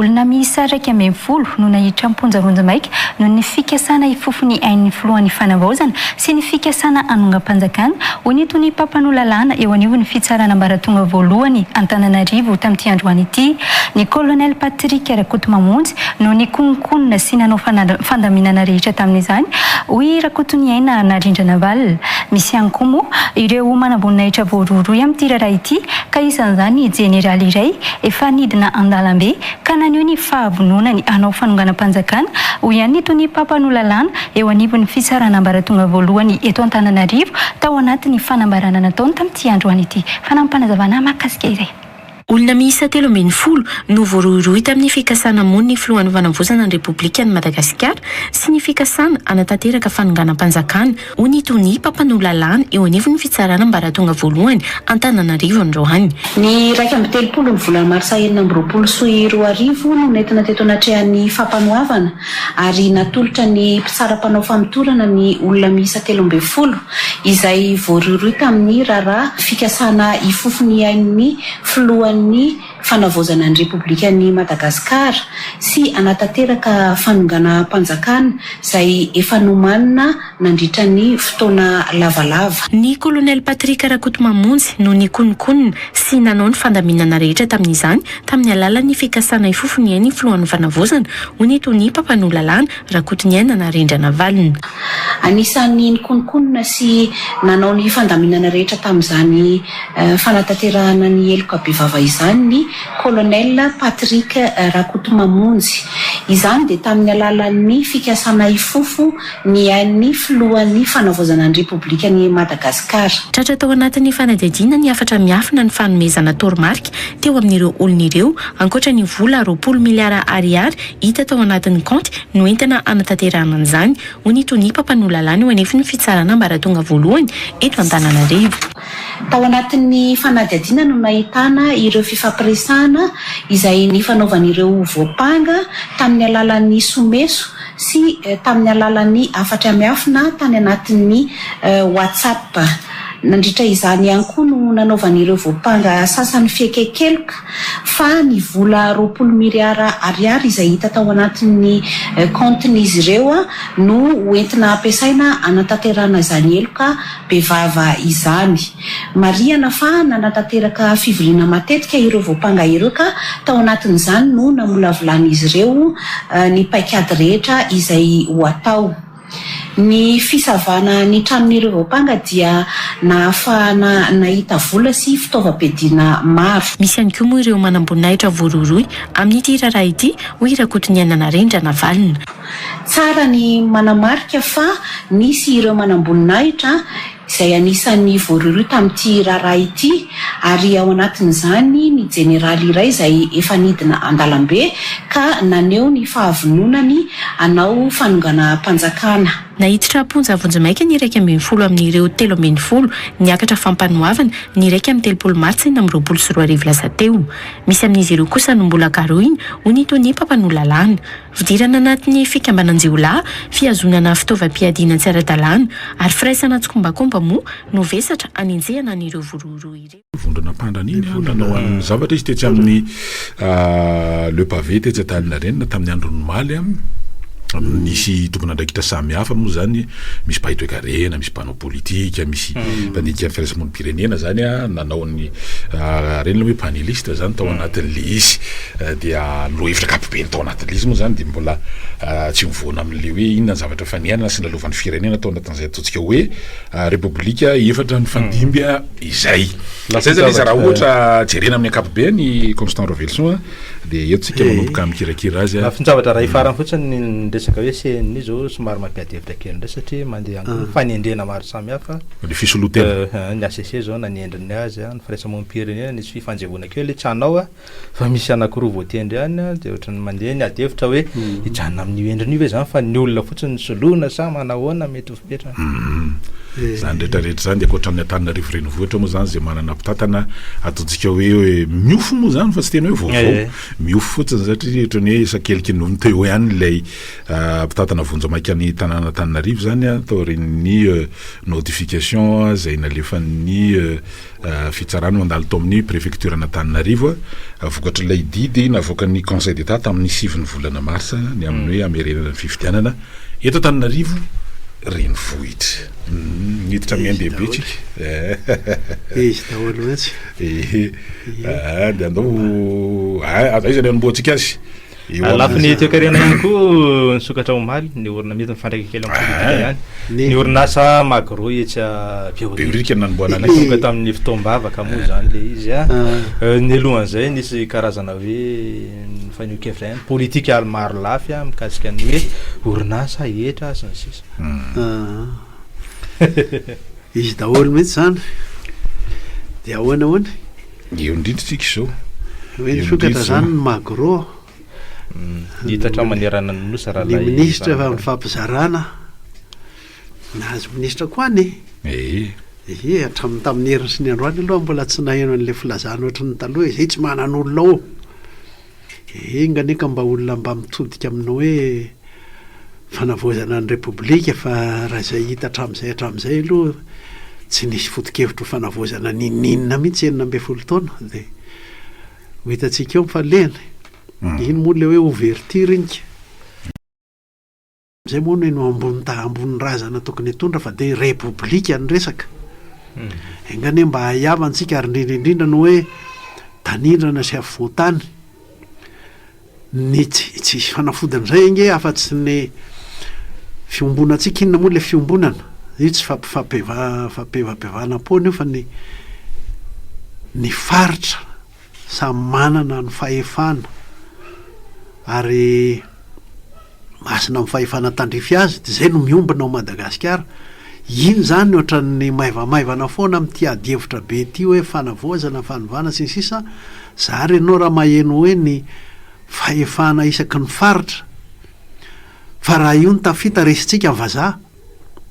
olona miisa raika ambin'ny folo no nahiditra amponjamonja maika no ny fikasana ifofony ain'ny filohan'ny fanavaozana sy ny fikasana anongampanjakana ho nitony papan'olalàna eo anivon'ny fitsarana ambaratonga voalohany Antananarivo tamin'ity androany ity. Ny colonel Patrick Rakotomamonjy no nikonkonina sy nanao fandaminana rehetra tamin'izany hoy Rakotoniaina Narindra Naval. Misy ihany koa moa ireo manamboninahitra voaroaroy amin'ity raharaha ity ka isan'izany jeneraly iray efa nidina an-dalambe ka nanio ny fahavononany hanao fanonganam-panjakana ho ihany itony papan'olalàna eo anivon'ny fitsarana ambaratonga voalohany eto Antananarivo tao anatin'ny fanambarana nataony tamin'ity androany ity. Fanampanazavana mahakasika iray. Olona miisa 13 no voarohirohy tamin'ny fikasana mony ny filohan'ny fanavozana ny Repoblika ny Madagasikara sy ny fikasana anatanteraka fanonganam-panjakana ho nitony papan'olalàna eo anivon'ny fitsarana ambaratonga voalohany Antananarivo androany. Ny 130 ny volana marsa 2024 no nentina teto anatrehan'ny fampanoavana ary natolotra ny mpitsaram-panao famitorana ny olona miisa 13 izay voarohirohy tamin'ny raharaha fikasana ifofony ain'ny filohan'ny fanavozana ny Repoblikan'ny Madagasikara sy anatanteraka fanonganam-panjakana izay efa nomanina nandritra ny fotoana lavalava. Ny colonel Patrick Rakotomamonjy no nikonkonina sy nanao ny fandaminana rehetra tamin'izany tamin'ny alalan'ny fikasana ifofony ain'ny filohan'ny fanavozana ho nitony papan'olalàna Rakotoniaina Narindra Naval. Anisan'ny nikonkonina sy nanao ny fandaminana rehetra tamin'izany fanatanterahana ny eloka bevava izany ny colonel Patrick Rakotomamonjy. Izany dia tamin'ny alalan'ny fikasana ifofo ny ain'ny filohan'ny fanavozana ny Repoblikan'ny Madagasikara. Tratra tao anatin'ny fanadihadiana ny afatra miafina ny fanomezana toromarika teo amin'ireo olona ireo ankoatra ny vola 20 miliara ariary hita tao anatin'ny kaonty no entina anatanterahana an'izany ho nitony papan'olalàna eo anivon'ny fitsarana ambaratonga voalohany eto Antananarivo. Tao anatin'ny fanadihadiana no nahitana ireo fifampiresahana izay nifanaovan'ireo voapanga tamin'ny alalan'ny someso sy tamin'ny alalan'ny afatra miafina tany anatin'ny WhatsApp. Nandritra izany ihany koa no nanaovan'ireo voapanga sasany fiekekeloka fa ny vola 20 miliara ariary izay hita tao anatin'ny kaontin'izy ireo no hoentina ampiasaina anatanterahana izany eloka bevava izany. Marihana fa nanatanteraka fivoriana matetika ireo voapanga ireo ka tao anatin'izany no namolavolan'izy ireo ny paikady rehetra izay ho atao. Ny fisavana ny tranon'ireo voapanga dia nahafahana nahita vola sy fitaovam-piadiana maro. Misy ihany koa moa ireo manamboninahitra voaroaroy amin'ity raharaha ity hoy Rakotoniaina Narindra Naval. Tsara ny manamarika fa nisy ireo manamboninahitra izay anisan'ny voaroaroy tamin'ity raharaha ity ary ao anatin'izany ny jeneraly iray izay efa nidina an-dalambe ka naneo ny fahavononany hanao fanonganam-panjakana. Nahiditra amponjavonjamaika ny 112 amin'ireo 13 niakatra fampanoavana ny 1 Martsa 2024 lasa teo. Misy amin'izy ireo kosa no mbola karohiny ho nitony papan'olalàna. Fidirana anatin'ny fikambananjiolahy fiazonana fitaovam-piadiana tsy ara-dalàna ary firaisana tsokombakomba moa no vesatra anenjehana an'ireo voaroaroy ireo. Vondrona pandraniny nanao amin'ny zavatra izy tetsy amin'ny le pavé tetsy Atalina renina tamin'ny andron'ny maly misy tompon'andraikitra samy hafa moa zany, misy mpahitoekarena, misy mpanao politika, misy mpandinika ny firaisamon'ny pirenena zany nanao ny renina hoe paneliste zany tao anatin'le izy dia lohevitra kapobeny tao anatin'le izy moa zany dia mbola tsy mivoana amin'le hoe inona ny zavatra fanianana sy nalovan'ny firenena tao anatin'izay ataontsika hoe repoblika efatra ny fandimby izay. Zay zany izy raha ohatra jerena amin'ny ankapobeny ny Constant Revelson dia eto tsika manomboka mikirakira azy finjavatra raha ifarany fotsiny resaka hoe CNI zao somary mampiady hevitra kely ndray satria mandeha fanendrena maro samihafa le fisolotena ny ACC zao nanendriny azy ny firaisamon'ny pirenena nisy fifanjevona kely itsanao fa misy anankiroa voatendry ihany dia ohatrany mandeha ny ady hevitra hoe hijanona amin'ny endriny io zany fa ny olona fotsiny soloina sa manahoana mety ho fipetrana. zany rehetrarehetra zany de akoatran'ny Antananarivo renivohitra moa zany zay manana mpitatana ataontsika hoe miofo moa zany fa tsy tena hoe vaovao miofo fotsiny satria ohatrany hoe sakelika nomy teo ihany ilay mpitatana vonjamaika ny tanàna Antananarivo zany atao ren'ny notification zay nalefan'ny fitsarana mandalo tao amin'ny préfecture n'Antananarivo vokatra ilay didy navoakan'ny conseil d'état tamin'ny 7 volana marsa ny amin'ny hoe amerenana ny fifidianana eto Antananarivo renivohitra miditra miandehibe tsika izy daholo mihitsy de andao zay zany anomboantsika azy lafiny toekarena ihany koa nisokatra omaly ny orina mety mifandraika kely ampolitika ihany ny orinasa magro etsa biorika nanomboana tonga tamin'ny fotoam-bavaka moa zany le izy ny alohan'izay nisy karazana hoe fanokevitra ihany politika almaro lafy mikasika ny hoe orinasa etra sy ny sisa izy daholo mihitsy zany de ahoana eo indrindra tsika izao hoe nisokatra zany ny magro hitatra manerana ny nosy raha ny ministra fa mifampizarana nazy ministra koa any hatramin'ny tamin'ny heriny sy ny androany aloha mbola tsy naheno an'le filazana ohatry ny taloha izay tsy manan'olona ao enganeka mba olona mba mitodika aminy hoe fanavozana ny republika fa raha izay hita hatramin'izay aloha tsy nisy foto-kevitra fanavozana ninina mihitsy 9 taona de ho hitantsika eo mifalehany iny moa le hoe ouverture inyka zay moa no ambony razana tokony hitondra fa de republika ny resaka engane mba hayavantsika ary indrindraindrindra no hoe tanindrana sy avoatany ny tsisy fanafodan'izay inge afa-tsy ny fiombonantsika inona moa le fiombonana io tsy fampevapevana-pony io fa ny faritra samy manana ny fahefana ary masina mifahefana tandrify azy de zay no miombona ao Madagasikara iny zany ohatran'ny maivamaivana foana am'ty adihevitra be ty hoe fanavozana fanovana sy ny sisa zary ianao raha maheno hoe ny fahefana isaky ny faritra fa raha io ny tafita resitsika ny vazaha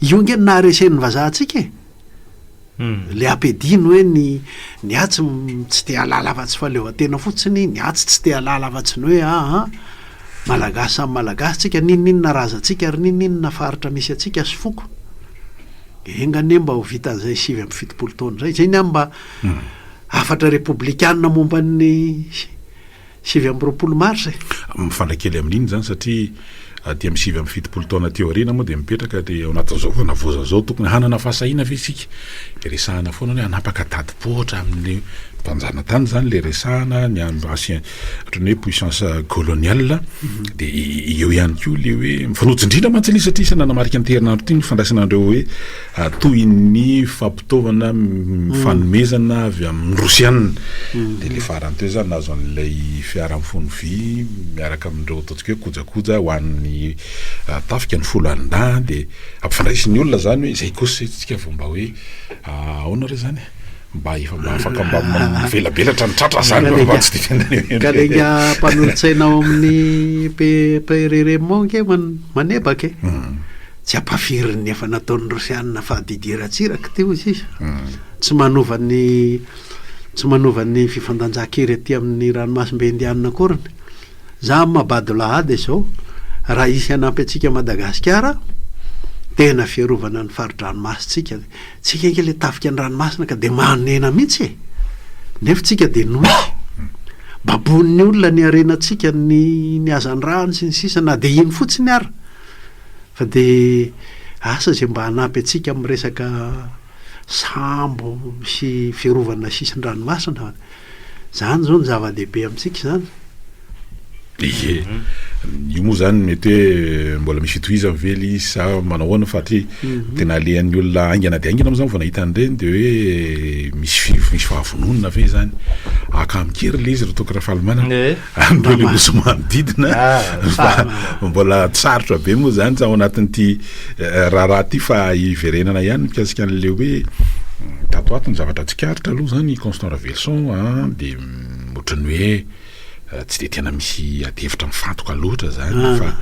io nge naharesen'ny vazahantsika le ampediny hoe ny atsy tsy te halala afa-tsy faleovatena fotsiny ny atsy tsy te halala afa-tsy ny hoe malagasy samy malagasy tsika ninninona razantsika ary ninninona faritra misy atsika sy foko engane mba ho vitan'izay 7 taona zay zay ny mba afatra republikanina momba ny 7 mars mifandrakely amin'iny zany satria dia amin'ny 7 taona teo arena moa de mipetraka de ao anatin'izao fanavoza zao tokony hanana fahasahina ve sika resahana foana hoe anapaka tadipotra amin'ny mpanjana tany zany le resahana ny ancien ohatrany hoe puissance coloniale de eo ihany koa le hoe mifanotsindrindra mantsy satria isa nanamarika ny terinandro ty ny fandraisanandreo hoe toy ny fampitaovana mifanomezana avy amin'ny rosianina de le farany teo zany nazo an'ilay fiara mifono vy miaraka amindreo ataontsika hoe kojakoja ho an'ny tafika ny folo andaa de ampifandraisiny olona zany hoe zay kosa tsika vao mba hoe aona re zany mba afaka mba velabelatra ny tratra zany kalenga mpanolotsainao amin'ny PRRMO ke manebaka tsy ampafirin'ny efa nataon'ny rosianina fahadidiratsiraka teo izy tsy manovan'ny fifandanjakery aty amin'ny ranomasimbe indianina koriny za mabady lahady zao raha isy anampy atsika Madagasikara tena fiarovana ny fari-dranomasitsika tsika nke le tafika ny ranomasina ka de manena mihitsy nefa tsika de noy babon'ny olona ny arenatsika ny azany rano sy ny sisa na de iny fotsiny ara fa de asa zay mba hanampy atsika amin'ny resaka sambo sy fiarovana sisiny ranomasina zany zao ny zava-dehibe amintsika zany io moa zany mety hoe mbola misy fitohizany vely sa manahoana fa ty tena alehan'ny olona aingana de aingana moa zany vao nahita an'ireny de hoe misy fahavononana ve zany akamikery le izy raha toka raha fahalomanana andreo le loso manodidina mbola tsarotra be moa zany ao anatin'ity raharaha ty fa iverenana ihany mikasika an'le hoe tato ato ny zavatra tsikaritra aloha zany Constant Ravelson de ohatrany hoe tsy de tena misy adihevitra mifantoka loatra zany fa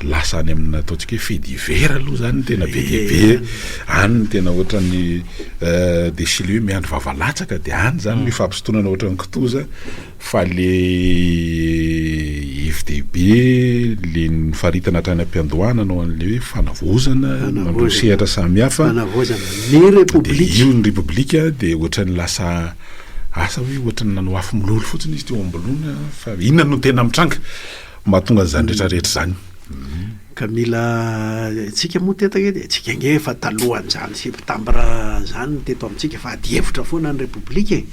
lasa any amina ataontsika hoe fait divers aloha zany tena be diabe any ny tena ohatrany desile hoe miandro vavalatsaka de any zany mifampisotonana ohatrany kitoza fa le FDB le nifaritana hatrany am-piandohana anao an'le hoe fanavozana mandro sehatra samihafa ny république io ny république de ohatrany lasa asa hoe ohatrany nano afo milolo fotsiny izy teo amboloana fa inona no tena mitranga mahatonga zany rehetrarehetra zany ka mila tsika moa tetaka edy tsika nge efa talohan'izany septambra zany teto amintsika fa adihevitra foana ny république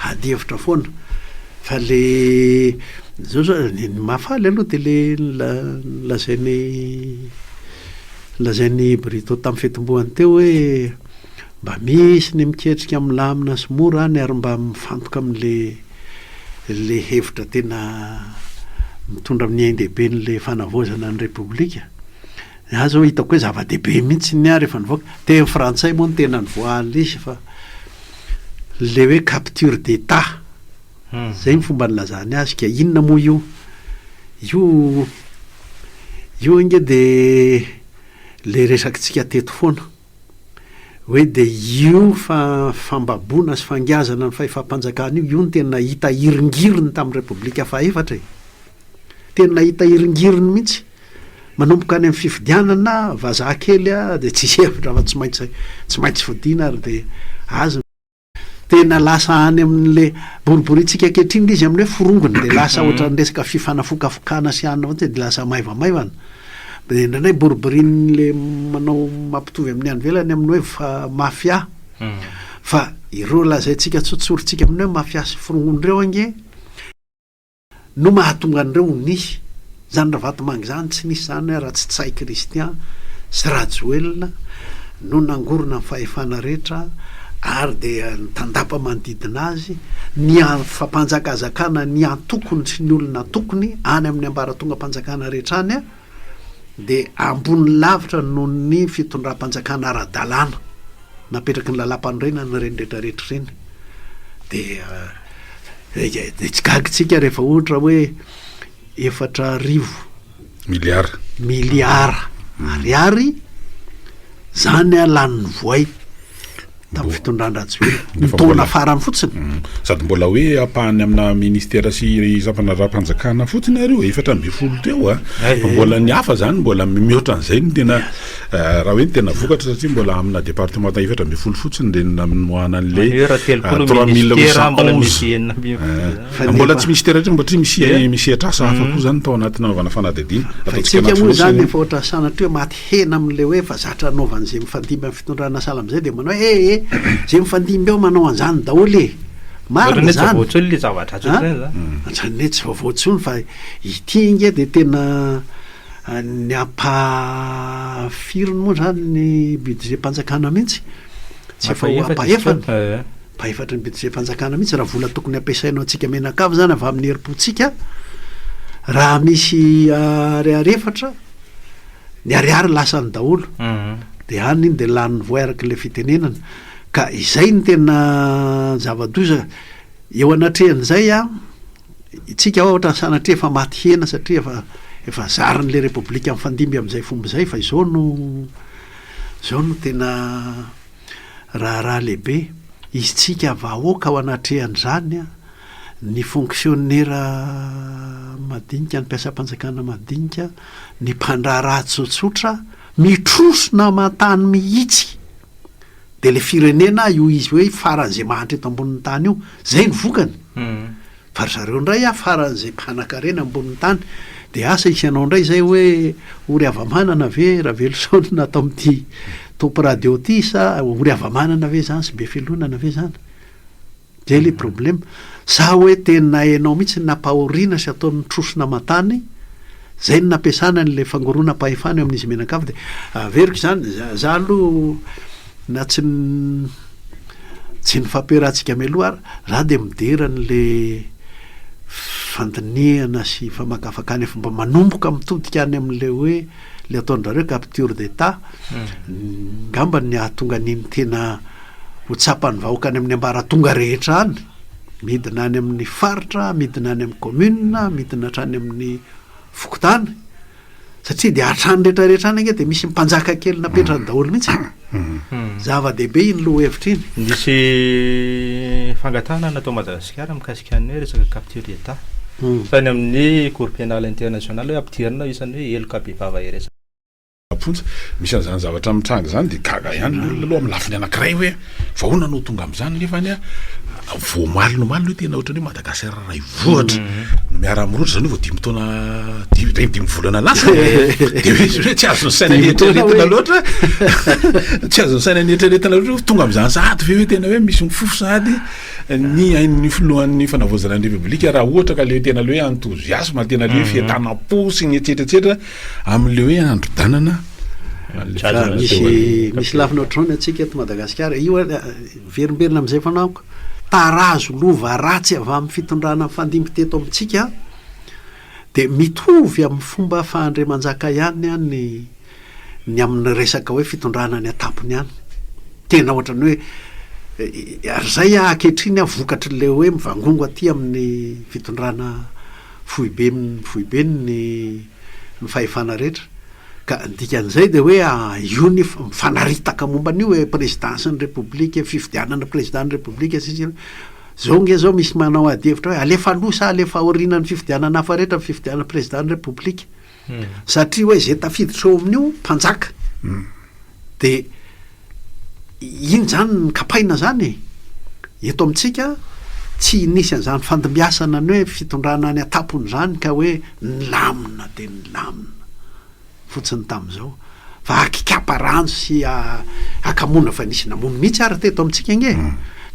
adihevitra foana fa le zao mahafaly aloha de le lazainy Brito tamin'ny fetim-bohany teo hoe mba misy ny miketrika amina amina somora any ary mba mifantoka am'le hevitra tena mitondra amin'ny ain-dehibe n'le fanavozana ny république zao hitako hoe zava-dehibe mihitsy ny ary efa nivoaka teny frantsay moa ny tena nivoaly izy fa le hoe capture d'état zay ny fomba nilazany azy ka inona moa io inge de le resakitsika teto foana hoe de io fambabona sy fangiazana ny fahefam-panjakana io ny tena hita iringiriny tamin'ny république faefatra tena hita iringiriny mihitsy manomboka any amin'ny fifidianana vazaha kely de tsisy hevitra fa tsy maintsy fodina ary de azy tena lasa any amin'le boriboritsika ankehitriny le izy amin'ny hoe forongony de lasa ohatra ny resaka fifanafokafokana sy anina ohatsy de lasa maivamaivana de indrindray boriboriny le manao mampitovy amin'ny any velany amin'ny hoe mafia fa ireo lazaitsika tsotsorintsika amin'ny hoe mafia sy forongony reo ange no mahatonga an'ireo nisy zany raha vatomangy zany tsy nisy zany raha tsy tsay kristian sy rajoelona no nangorona ny fahefana rehetra ary de tandapa manodidina azy ny fampanjakazakana ny antokony sy ny olona tokony any amin'ny ambaratonga mpanjakana rehetra any de ambony lavitra noho ny fitondram-panjakana ara-dalàna napetraky ny lalam-panorenana ny reny rehetrarehetra reny de tsy gagitsika rehefa ohatra hoe 4 miliara ariary zany alan'ny voay tamin'ny fitondran-drajoelona nitaona farany fotsiny sady mbola hoe ampahany amina ministera sy zampanara-panjakana fotsiny areo 4 teo mbola ny hafa zany mbola mihoatra an'izay ny tena raha hoe ny tena vokatra satria mbola amina département 4 fotsiny de namoana an'le 3811 mbola tsy ministera hatry mba tsy misy atrasa hafa koa zany tao anaty nanaovana fanadihadiana tsika moa zany efa ohatra sanatry hoe maty hena am'le hoe fa zatra anaovan'izay mifandimby amin'ny fitondrana sala am'izay de manao zay mifandimby ao manao an'izany daholo marina zany le zavatra atrany tsy vaovaotsony fa ity nge de tena ny ampahafiriny moa zany ny budget mpanjakana mihitsy tsy efa ampaefatra ny budget mpanjakana mihitsy raha vola tokony ampiasainao antsika menakavy zany avy amin'ny heripontsika raha misy ariary-efatra ny ariary lasany daholo de any iny de lan'ny voay araky le fitenenana ka izay ny tena zava-doza eo anatrehan'izay itsika ohatra sanatria efa maty hena satria efa zarin'le république mifandimby am'izay fomba zay fa zao no tena raha lehibe izy tsika vahoaka ao anatrehan'izany ny fonctionnaire madinika ny mpiasa-panjakana madinika ny mpandraraha tsotsotra mitrosona matany mihitsy de le firenena io izy hoe faran'izay mahantra eto ambonin'ny tany io zay ny vokany fa ry zareo indray faran'izay mpanan-karena ambonin'ny tany de asa isanao indray zay hoe ory avamanana ve raha velosony natao am'ty topo radio ty sa ory avamanana ve zany sy be felonana ve zany zay le problème sa hoe tena enao mihitsy napahoriana sy ataony mitrosona matany zay ny nampiasana n'le fangorona pahefana eo amin'izy menakavy de averiko zany za aloha na tsy ny fampiarahantsika mialoha ary raha de mideran'le fandiniana sy famakafakany fomba manomboka mitodika any amin'le hoe le ataon'zareo capture d'état ngamba ny ahatonga an'iny tena ho tsapany vahoaka any amin'ny ambaratonga rehetra any midina any amin'ny faritra midina any amin'ny commune midina hatrany amin'ny fokotany satria de atrany rehetrarehetra any enge de misy mpanjaka kely napetrany daholo mihitsy zava-dehibe iny loha hevitra iny nisy fangatana natao Madagasikara mikasika ny hoe resaka capture d'etat tany amin'ny cour pénale internationale hoe ampidirana isany hoe eloka be vava iresaka apontsy misy an'izany zavatra mitranga zany de gaga ihany aloha amin'ny lafiny anankiray hoe vahoana no tonga am'izany nefany voamaly hoe tena ohatrany hoe Madagasikara ray vohatra no miara amiroatra zany vao 10 taona 10 volana lasa de hoe tsy azo ny saina nieritreretana loatra tsy azo ny saina nieritreretana loatra tonga am'izany sady ve hoe tena hoe misy mifofo sady ny ain'ny filohan'ny fanavozana ny repoblika raha ohatra ka le tena le hoe enthousiasme tena le hoe fientanam-po sy ny etsetratsetra am'le hoe andro-danana misy lafina ohatrany atsika eto Madagasikara io verimberina am'izay fanaoko tarazo lova ratsy avy amin'ny fitondrana fandimby teto amintsika de mitovy amin'ny fomba fahandremanjaka ihany ny amin'ny resaka hoe fitondrana ny atapony ihany tena ohatrany hoe ary zay ankehitriny vokatry le hoe mivangongo aty amin'ny fitondrana foibe ny fahefana rehetra ka dikan'izay de hoe io ny mifanaritaka momba an'io hoe présidence ny république fifidianana président ny république zao nge zao misy manao adihevitra hoe alefa alosa alefa aoriana ny fifidianana hafa rehetra fifidianana président ny république satria hoe zay tafiditra eo amin'io mpanjaka de iny zany ny kapaina zany eto amintsika tsy nisy an'izany fandimbiasana ny hoe fitondrana ny atapony zany ka hoe nylamina de nylamina fotsiny tam'izao fa akikapa ranjo sy akamona fa nisy namono mihitsy ary teto amintsika nge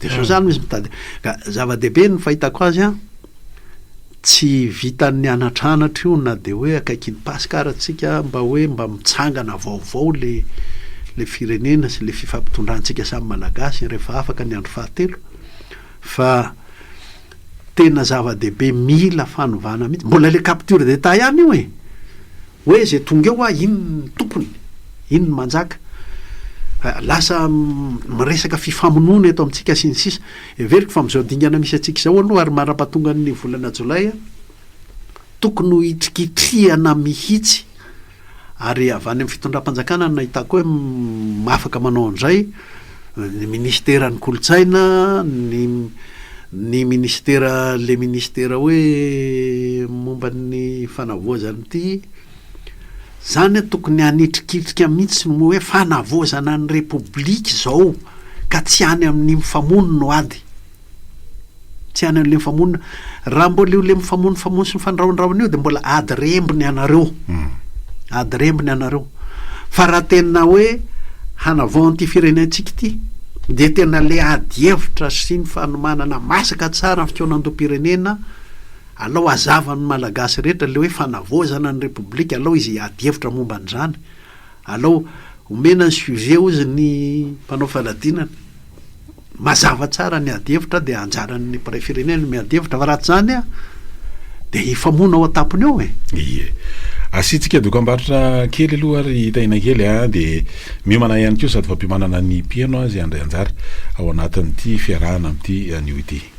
de so zany misy mitady ka zava-dehibe ny fahitako azy tsy vitan'ny anatranatra io na de hoe akaikiny pasikara atsika mba mitsangana vaovao le firenena sy le fifampitondrantsika samy malagasy rehefa afaka ny andro fahatelo fa tena zava-dehibe mila fanovana mihitsy mbola le capture d'etat ihany io hoe zay tonga eo iny tompony iny manjaka lasa miresaka fifamonoana eto amintsika sy ny sisa everiko fa am'izao dingana misy atsika zao aloha ary marapatonga ny volana jolay tokony ho itrikitriana mihitsy ary avy any amin'ny fitondram-panjakana nahitako hoe mafaka manao an'izay ny ministera ny kolotsaina ny ministera le ministera hoe momba ny fanavoazany ity zany tokony hanitrikitrika mihitsy no hoe fanavozana ny repoblika zao ka tsy any amin'ny mifamono no ady tsy any am'le mifamonona raha mbola io le mifamono sy mifandraondraona io de mbola ady rembony anareo fa raha tena hoe hanavao an'ity firenentsika ity de tena le ady hevitra sy ny fanomanana masaka tsara ny fikonan-do-pirenena alao azava ny malagasy rehetra le hoe fanavozana ny repoblika alao izy ady hevitra momba an'izany alao omena ny sujet ozy ny mpanao faladinana mazava tsara ny ady hevitra de anjaran'ny pray-firenena miady hevitra fa ratsy zany de hifamona ao atapony eo asitsika dokam-barotra kely aloha ary hitaina kely de miomana ihany koa sady fampimanana ny mpieno azy andray anjara ao anatin'ity fiarahana amin'ity anio ity